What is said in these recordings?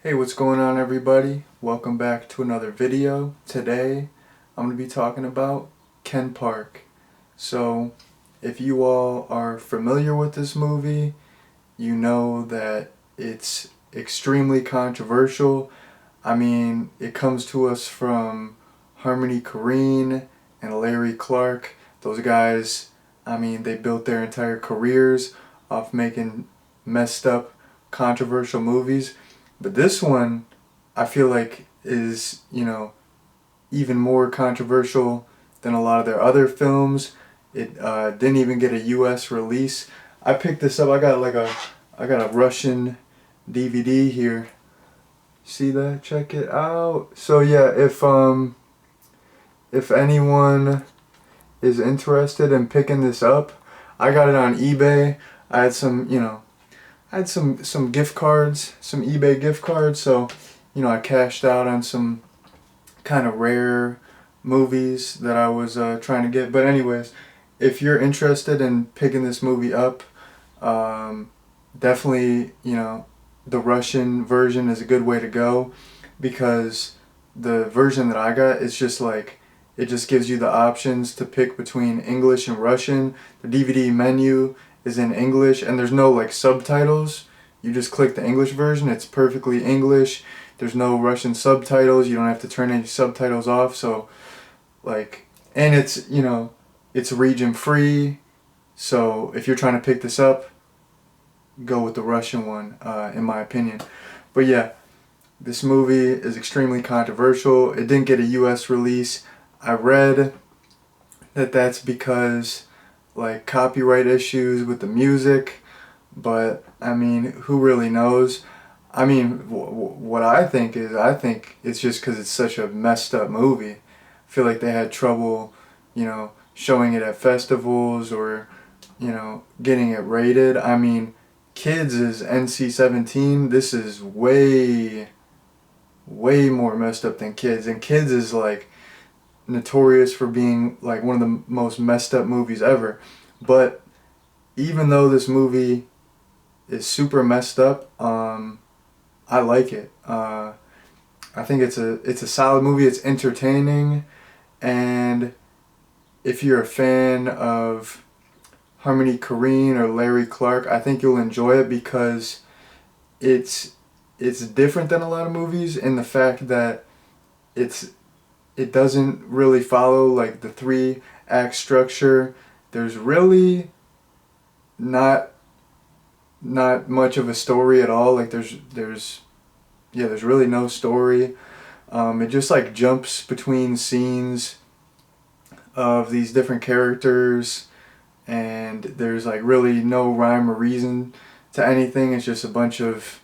Hey, what's going on everybody? Welcome back to another video. Today I'm going to be talking about Ken Park. So, if you all are familiar with this movie, you know that it's extremely controversial. I mean, it comes to us from Harmony Korine and Larry Clark. Those guys, they built their entire careers off making messed up, controversial movies. But this one, I feel like is, even more controversial than a lot of their other films. It didn't even get a U.S. release. I picked this up. I got a Russian DVD here. See that? Check it out. So yeah, if anyone is interested in picking this up, I got it on eBay. I had some gift cards, some eBay gift cards, so I cashed out on some kind of rare movies that I was trying to get. But anyways, if you're interested in picking this movie up, um, definitely the Russian version is a good way to go, because the version that I got is just like it just gives you the options to pick between English and Russian. The DVD menu is in English and there's no like subtitles. You just click the English version, it's perfectly English. There's no Russian subtitles. You don't have to turn any subtitles off. So and it's region free. So if you're trying to pick this up, go with the Russian one, in my opinion. But yeah, this movie is extremely controversial. It didn't get a U.S. release. I read that that's because like copyright issues with the music, but I mean, who really knows? I mean, what I think it's just because it's such a messed up movie. I feel like they had trouble, showing it at festivals or, getting it rated. I mean, kids is NC-17. This is way, way more messed up than kids. And kids is like notorious for being like one of the most messed up movies ever. But even though this movie is super messed up, I like it. I think it's a solid movie. It's entertaining, and if you're a fan of Harmony Korine or Larry Clark, I think you'll enjoy it because it's it's different than a lot of movies in the fact that it's it doesn't really follow like the three act structure. There's really not not much of a story at all. Like there's really no story. It just like jumps between scenes of these different characters, and there's like really no rhyme or reason to anything. It's just a bunch of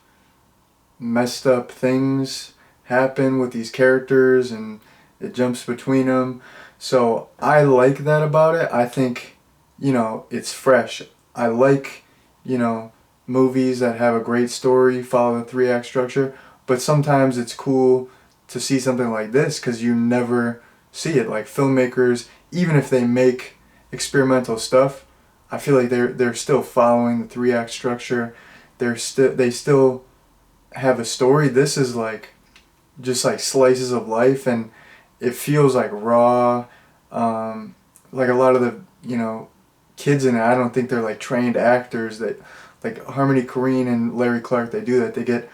messed up things happen with these characters, and it jumps between them. So I like that about it. I think it's fresh. I like you know movies that have a great story, follow the three act structure, but sometimes it's cool to see something like this because you never see it. Like filmmakers, even if they make experimental stuff, I feel like they're still following the three act structure. They still have a story. This is like just like slices of life, and it feels like raw. Like a lot of the kids in it, I don't think they're like trained actors. That like Harmony Korine and Larry Clark, they do that. They get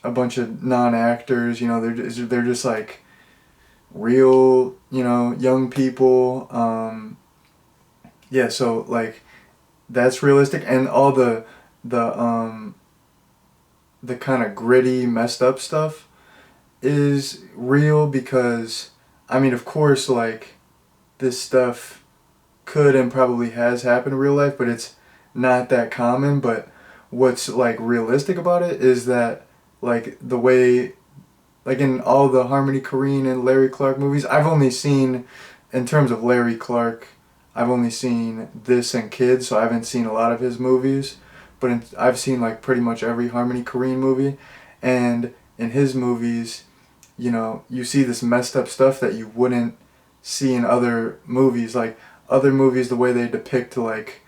a bunch of non-actors. They're just like real young people. Yeah, so like that's realistic, and all the kind of gritty, messed up stuff is real because I mean, of course, like this stuff could and probably has happened in real life, but it's not that common. But what's like realistic about it is that like the way like in all the Harmony Korine and Larry Clark movies, I've only seen in terms of Larry Clark, I've only seen this and Kids, so I haven't seen a lot of his movies, but I've seen like pretty much every Harmony Korine movie, and in his movies, you see this messed up stuff that you wouldn't see in other movies. Like other movies, the way they depict like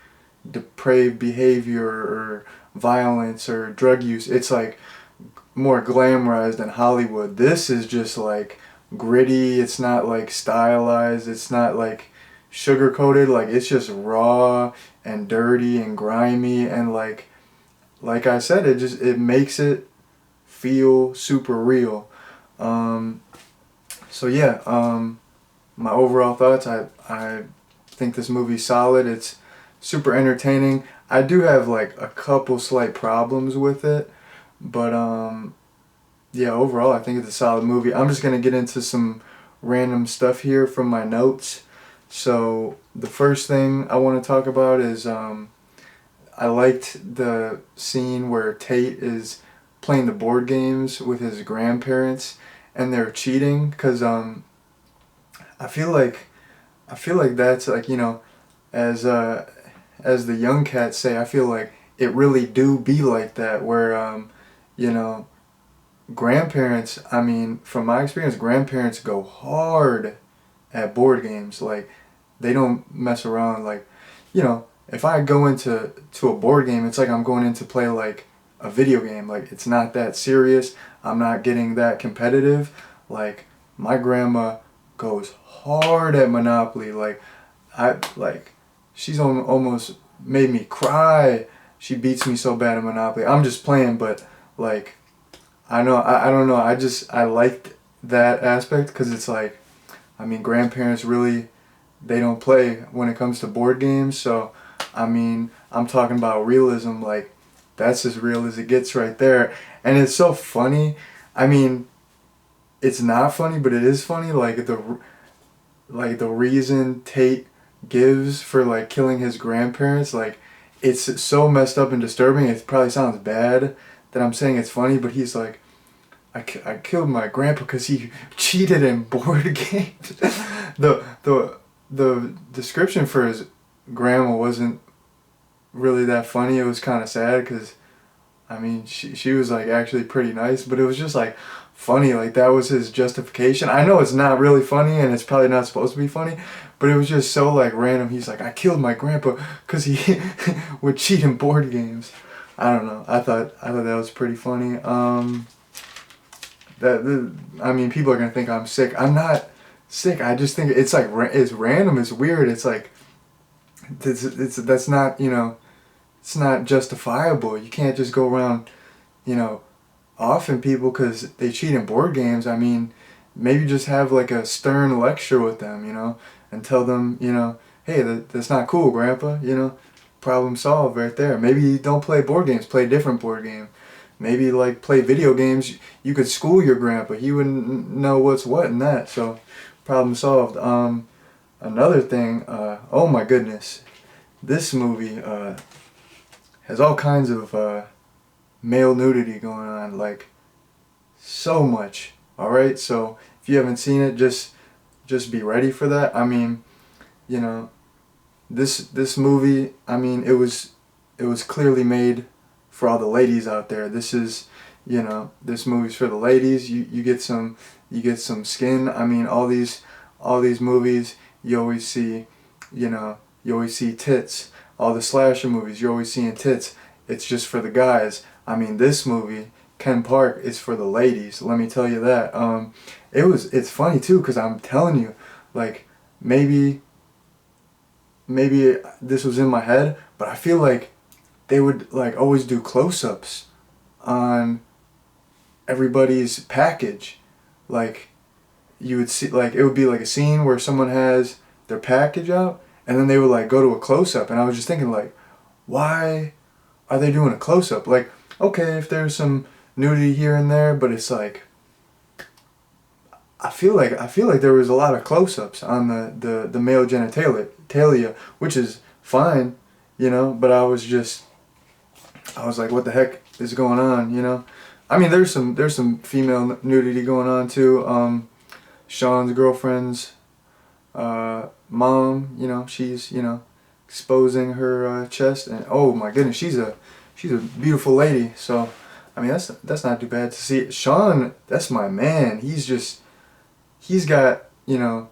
depraved behavior or violence or drug use, it's like more glamorized than Hollywood. This is just like gritty. It's not like stylized. It's not like sugar coated. Like it's just raw and dirty and grimy, and like I said, it makes it feel super real. Um, so yeah, my overall thoughts, I think this movie's solid. It's super entertaining. I do have like a couple slight problems with it, but yeah, overall I think it's a solid movie. I'm just gonna get into some random stuff here from my notes. So the first thing I want to talk about is I liked the scene where Tate is playing the board games with his grandparents and they're cheating because I feel like I feel like that's like, you know, as the young cats say, I feel like it really do be like that where you know, grandparents, I mean, from my experience, grandparents go hard at board games. Like they don't mess around. Like, you know, if I go into a board game, it's like I'm going in to play like a video game. Like it's not that serious. I'm not getting that competitive. Like my grandma goes hard at Monopoly. Like I like she's almost made me cry. She beats me so bad at Monopoly. I'm just playing, but like I don't know. I liked that aspect because it's like, I mean, grandparents really, they don't play when it comes to board games. So, I mean, I'm talking about realism. Like, that's as real as it gets right there. And it's so funny. I mean, it's not funny, but it is funny. Like the reason Tate gives for like killing his grandparents, like it's so messed up and disturbing. It probably sounds bad that I'm saying it's funny, but he's like, I killed my grandpa because he cheated in board games. The description for his grandma wasn't really that funny. It was kind of sad because I mean she was like actually pretty nice, but it was just like funny. Like that was his justification. I know it's not really funny and it's probably not supposed to be funny, but it was just so like random. He's like, I killed my grandpa because he would cheat in board games. I don't know. I thought that was pretty funny. I mean, people are gonna think I'm sick. I'm not sick. I just think it's like it's random. It's weird. It's like that's not, you know, it's not justifiable. You can't just go around, you know, offing people because they cheat in board games. I mean, maybe just have like a stern lecture with them, you know, and tell them, you know, hey, that's not cool, Grandpa. You know, problem solved right there. Maybe don't play board games. Play a different board game. Maybe like play video games. You could school your grandpa. He wouldn't know what's what in that. So, problem solved. Another thing. Oh my goodness, this movie has all kinds of male nudity going on. Like so much. All right. So if you haven't seen it, just be ready for that. I mean, you know, this movie. I mean, it was clearly made for all the ladies out there. This is, you know, this movie's for the ladies. You get some skin. I mean, all these movies you always see, you know, you always see tits. All the slasher movies you're always seeing tits. It's just for the guys. I mean, this movie, Ken Park, is for the ladies. Let me tell you that. It's funny too because I'm telling you, like maybe this was in my head, but I feel like they would like always do close-ups on everybody's package. Like you would see, like it would be like a scene where someone has their package out and then they would like go to a close-up, and I was just thinking like, why are they doing a close-up? Like, okay, if there's some nudity here and there, but it's like I feel like there was a lot of close-ups on the male genitalia, which is fine, you know, but I was like, what the heck is going on, you know? I mean, there's some female nudity going on too. Sean's girlfriend's mom, you know, she's, you know, exposing her chest, and oh my goodness, she's a beautiful lady. So, I mean, that's not too bad to see. Sean, that's my man. He's got, you know,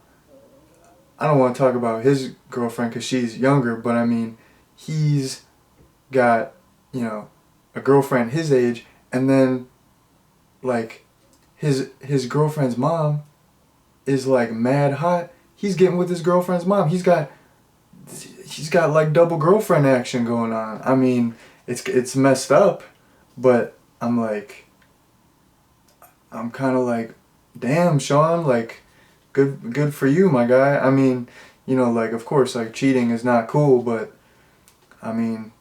I don't want to talk about his girlfriend because she's younger, but I mean, he's got, you know, a girlfriend his age, and then like his girlfriend's mom is like mad hot. He's getting with his girlfriend's mom. He's got like double girlfriend action going on. I mean, it's messed up, but I'm kind of like, damn, Sean, like, good for you, my guy. I mean, like, of course, like, cheating is not cool, but I mean,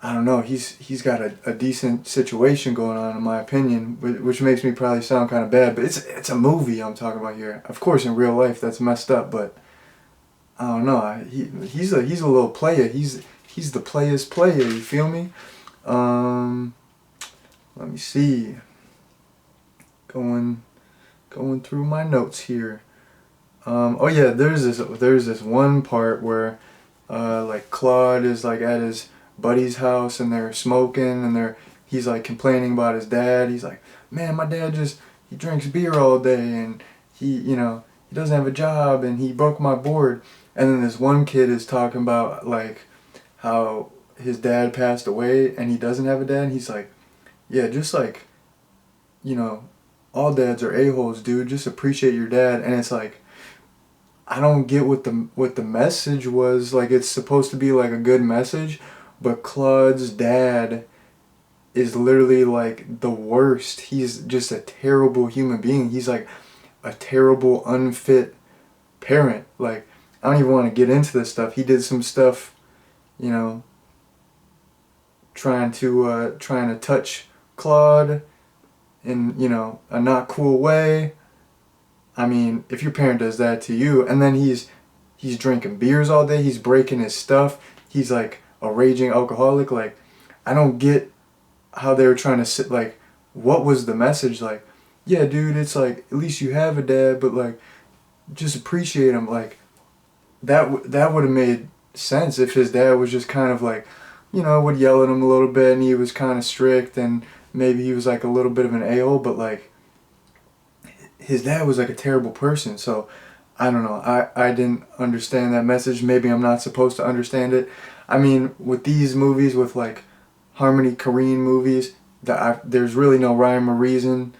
I don't know. He's got a decent situation going on, in my opinion, which makes me probably sound kind of bad. But it's a movie I'm talking about here. Of course, in real life that's messed up, but I don't know. He's a little player. He's the player's player. You feel me? Let me see. Going through my notes here. Oh yeah, there's this one part where like Claude is like at his buddy's house and they're smoking and he's like complaining about his dad. He's like, man, my dad he drinks beer all day and he doesn't have a job and he broke my board. And then this one kid is talking about like how his dad passed away and he doesn't have a dad. And he's like, yeah, just like, all dads are a-holes, dude. Just appreciate your dad. And it's like, I don't get what the message was. Like, it's supposed to be like a good message, but Claude's dad is literally like the worst. He's just a terrible human being. He's like a terrible, unfit parent. Like, I don't even want to get into this stuff. He did some stuff, trying to touch Claude in, a not cool way. I mean, if your parent does that to you, and then he's drinking beers all day, he's breaking his stuff, he's like a raging alcoholic, like, I don't get how they were trying to sit, like, what was the message? Like, yeah, dude, it's like, at least you have a dad, but like, just appreciate him. Like, that would have made sense if his dad was just kind of like, would yell at him a little bit and he was kind of strict and maybe he was like a little bit of an a-hole, but like, his dad was like a terrible person. So I don't know, I didn't understand that message. Maybe I'm not supposed to understand it. I mean, with these movies, with like Harmony Korine movies, there's really no rhyme or reason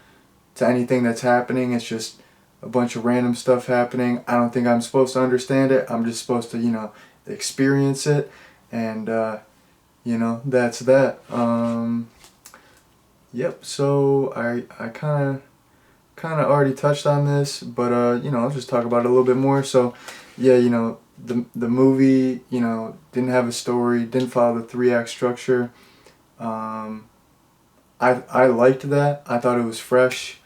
to anything that's happening. It's just a bunch of random stuff happening. I don't think I'm supposed to understand it. I'm just supposed to, experience it, and that's that. Yep. So I kind of already touched on this, but I'll just talk about it a little bit more. So yeah, the movie, didn't have a story, didn't follow the 3-act structure. I liked that. I thought it was fresh.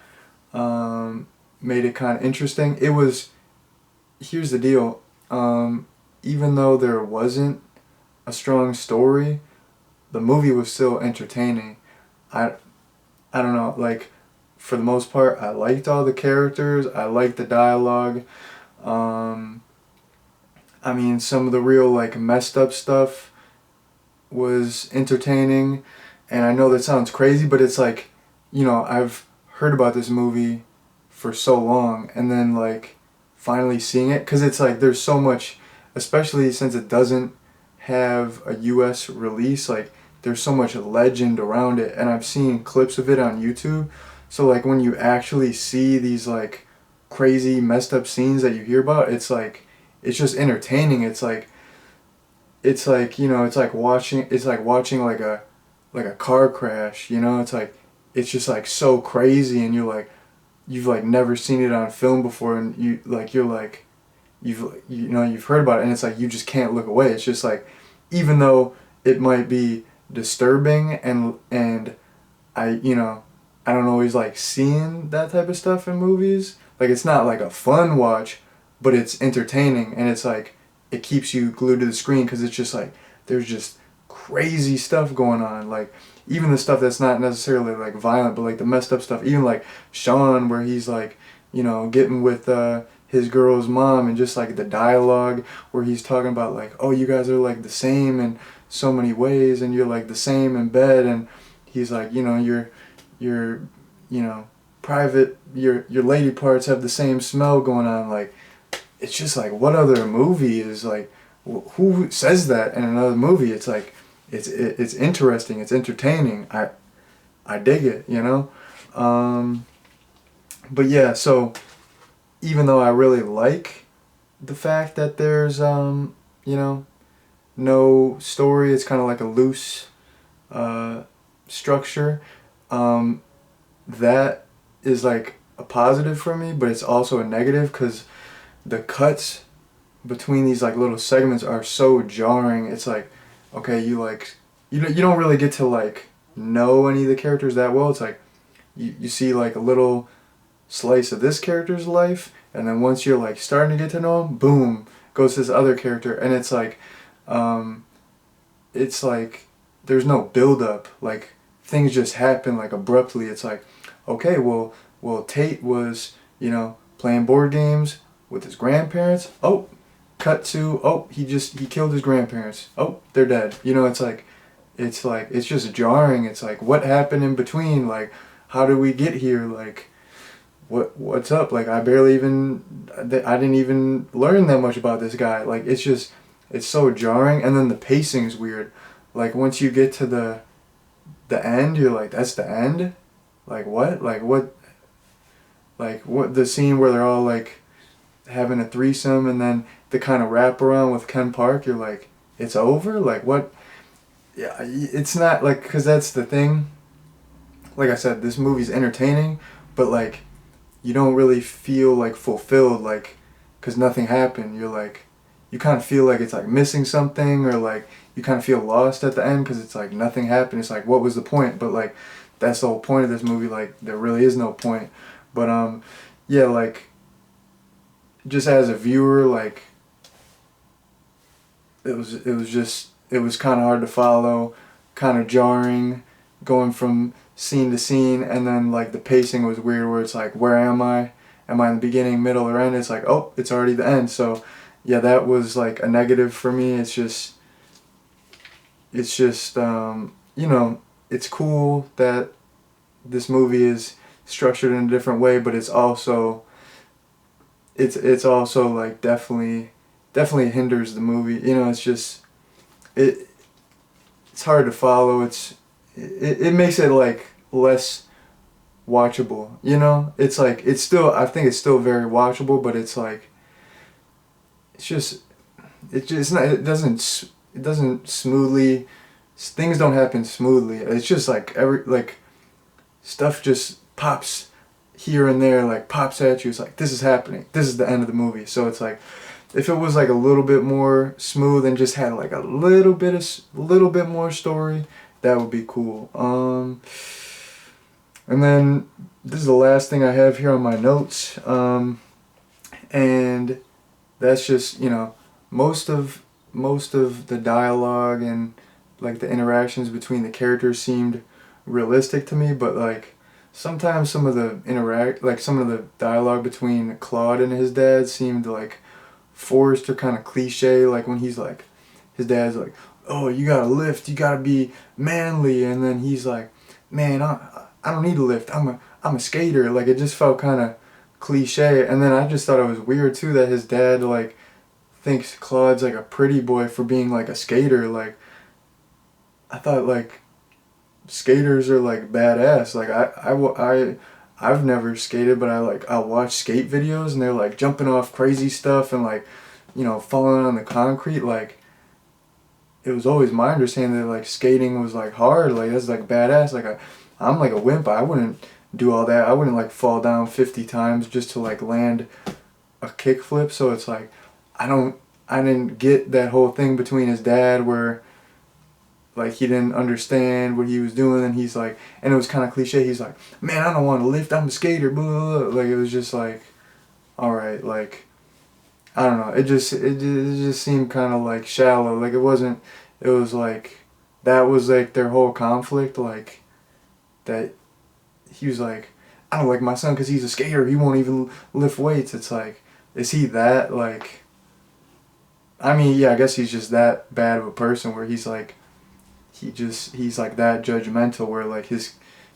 Made it kind of interesting. Here's the deal. Even though there wasn't a strong story, the movie was still entertaining. I don't know, like, for the most part, I liked all the characters. I liked the dialogue. I mean, some of the real like messed up stuff was entertaining. And I know that sounds crazy, but it's like, I've heard about this movie for so long, and then like finally seeing it, because it's like there's so much, especially since it doesn't have a US release, like there's so much legend around it, and I've seen clips of it on YouTube. So like when you actually see these like crazy messed up scenes that you hear about, it's like, it's just entertaining. It's like it's like watching like a car crash, It's like, it's just like so crazy, and you've like never seen it on film before, and you've heard about it, and it's like you just can't look away. It's just like, even though it might be disturbing, and I don't always like seeing that type of stuff in movies. Like, it's not like a fun watch, but it's entertaining, and it's like, it keeps you glued to the screen, because it's just like, there's just crazy stuff going on. Like, even the stuff that's not necessarily like violent, but like the messed up stuff. Even like Sean, where he's like, getting with his girl's mom, and just like the dialogue where he's talking about like, oh, you guys are like the same in so many ways, and you're like the same in bed, and he's like, your private, your lady parts have the same smell going on. Like, it's just like, what other movie is like, who says that in another movie? It's like, it's interesting, it's entertaining. I dig it, Um, but yeah, so even though I really like the fact that there's you know, no story, it's kind of like a loose uh, structure. Um, that is like a positive for me, but it's also a negative because the cuts between these like little segments are so jarring. It's like, okay, you don't really get to like know any of the characters that well. It's like you see like a little slice of this character's life, and then once you're like starting to get to know him, boom, goes to this other character, and um, it's like there's no build up. Like things just happen like abruptly. It's like, okay, well Tate was playing board games with his grandparents. Oh, cut to he killed his grandparents. Oh, they're dead. It's just jarring. It's like what happened in between. Like how did we get here? Like what's up? Like I didn't even learn that much about this guy. Like it's so jarring, and then the pacing's weird. Like once you get to the end, you're like, that's the end? Like what? Like what the scene where they're all like having a threesome and then the kind of wraparound with Ken Park, you're like, it's over? Like what? Yeah, it's not like, because that's the thing. Like I said, this movie's entertaining, but like you don't really feel like fulfilled, like, because nothing happened. You're like, you kind of feel like it's like missing something, or like you kind of feel lost at the end because it's like nothing happened. It's like, what was the point? But like that's the whole point of this movie. Like there really is no point. But yeah, like just as a viewer, like it was kind of hard to follow, kind of jarring, going from scene to scene, and then like the pacing was weird, where it's like, where am I? Am I in the beginning, middle, or end? It's like, oh, it's already the end. So yeah, that was like a negative for me. It's just it's cool that this movie is structured in a different way, but it's also like definitely hinders the movie. It it's hard to follow. It makes it like less watchable. It's like I think it's still very watchable, but it's like it's just it's not it doesn't smoothly, things don't happen smoothly. It's just like every like stuff just pops here and there, like pops at you. It's like, this is happening. This is the end of the movie. So it's like, if it was like a little bit more smooth and just had like a little bit more story, that would be cool. And then this is the last thing I have here on my notes. And that's just, most of the dialogue and like the interactions between the characters seemed realistic to me, but like sometimes some of the dialogue between Claude and his dad seemed like forced or kind of cliche. Like when he's like, his dad's like, oh, you gotta lift, you gotta be manly, and then he's like, man, I don't need to lift, I'm a skater. Like it just felt kind of cliche. And then I just thought it was weird too that his dad like thinks Claude's like a pretty boy for being like a skater. Like I thought like skaters are like badass. Like I've never skated, but I'll watch skate videos and they're like jumping off crazy stuff and like falling on the concrete. Like it was always my understanding that like skating was like hard. Like that's like badass. Like I'm like a wimp. I wouldn't do all that. I wouldn't like fall down 50 times just to like land a kickflip. So it's like I didn't get that whole thing between his dad where like he didn't understand what he was doing, and he's like, and it was kind of cliche, he's like, man, I don't want to lift, I'm a skater, blah, blah, blah. Like it was just like, all right, like I don't know, it just seemed kind of like shallow. Like it was like that was like their whole conflict, like that he was like, I don't like my son because he's a skater, he won't even lift weights. It's like, is he that like, I mean, yeah, I guess he's just that bad of a person where he's like, he's like that judgmental where like his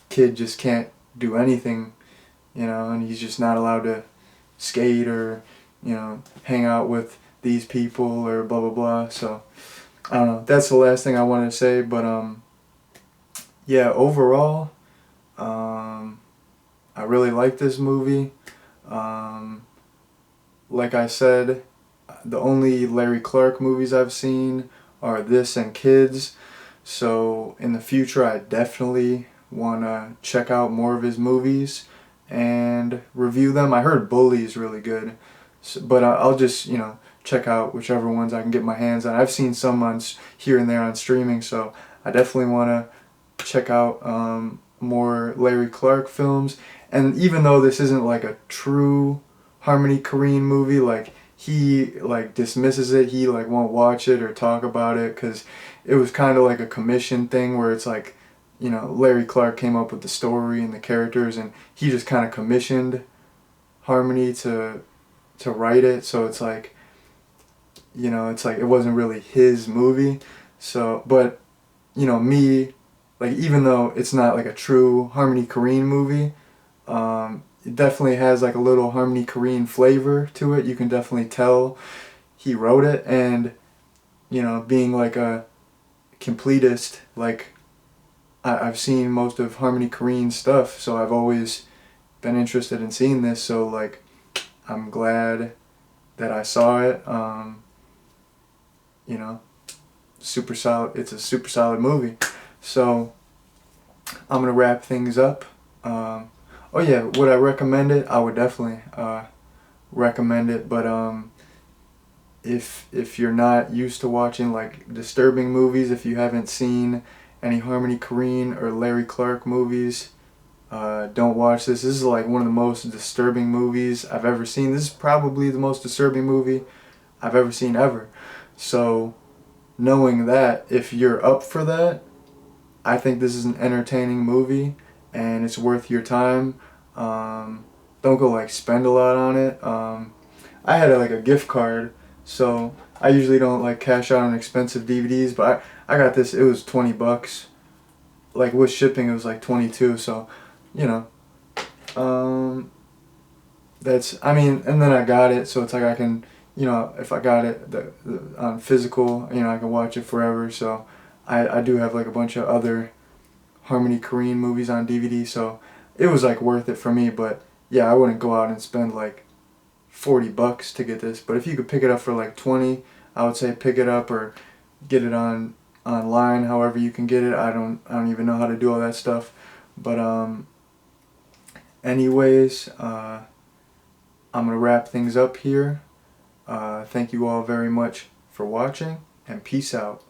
kid just can't do anything, and he's just not allowed to skate or hang out with these people or blah blah blah. So I don't know, that's the last thing I wanted to say. But yeah, overall, really like this movie. Like I said, the only Larry Clark movies I've seen are this and Kids. So in the future, I definitely want to check out more of his movies and review them. I heard Bully is really good, so, but I'll just, check out whichever ones I can get my hands on. I've seen some on here and there on streaming, so I definitely want to check out more Larry Clark films. And even though this isn't like a true Harmony Korine movie, like he like dismisses it, he like won't watch it or talk about it because it was kind of like a commission thing where it's like, Larry Clark came up with the story and the characters, and he just kind of commissioned Harmony to write it. So it's like, it's like it wasn't really his movie. So, but me, like, even though it's not like a true Harmony Korine movie, it definitely has like a little Harmony Korine flavor to it. You can definitely tell he wrote it, and being like a completist, like I've seen most of Harmony Korine's stuff, so I've always been interested in seeing this. So like, I'm glad that I saw it. Super solid. It's a super solid movie. So I'm gonna wrap things up. Oh yeah, would I recommend it? I would definitely recommend it. But if you're not used to watching like disturbing movies, if you haven't seen any Harmony Korine or Larry Clark movies, don't watch this. This is like one of the most disturbing movies I've ever seen. This is probably the most disturbing movie I've ever seen ever. So knowing that, if you're up for that, I think this is an entertaining movie and it's worth your time. Don't go like spend a lot on it. I had like a gift card, so I usually don't like cash out on expensive DVDs, but I got this. It was $20. Like with shipping, it was like 22. So, you know, and then I got it, so it's like I can, if I got it on physical, I can watch it forever. So I do have like a bunch of other Harmony Korine movies on DVD, so it was like worth it for me. But yeah, I wouldn't go out and spend like $40 to get this. But if you could pick it up for like 20, I would say pick it up or get it online, however you can get it. I don't even know how to do all that stuff. But anyways, I'm gonna wrap things up here. Thank you all very much for watching, and peace out.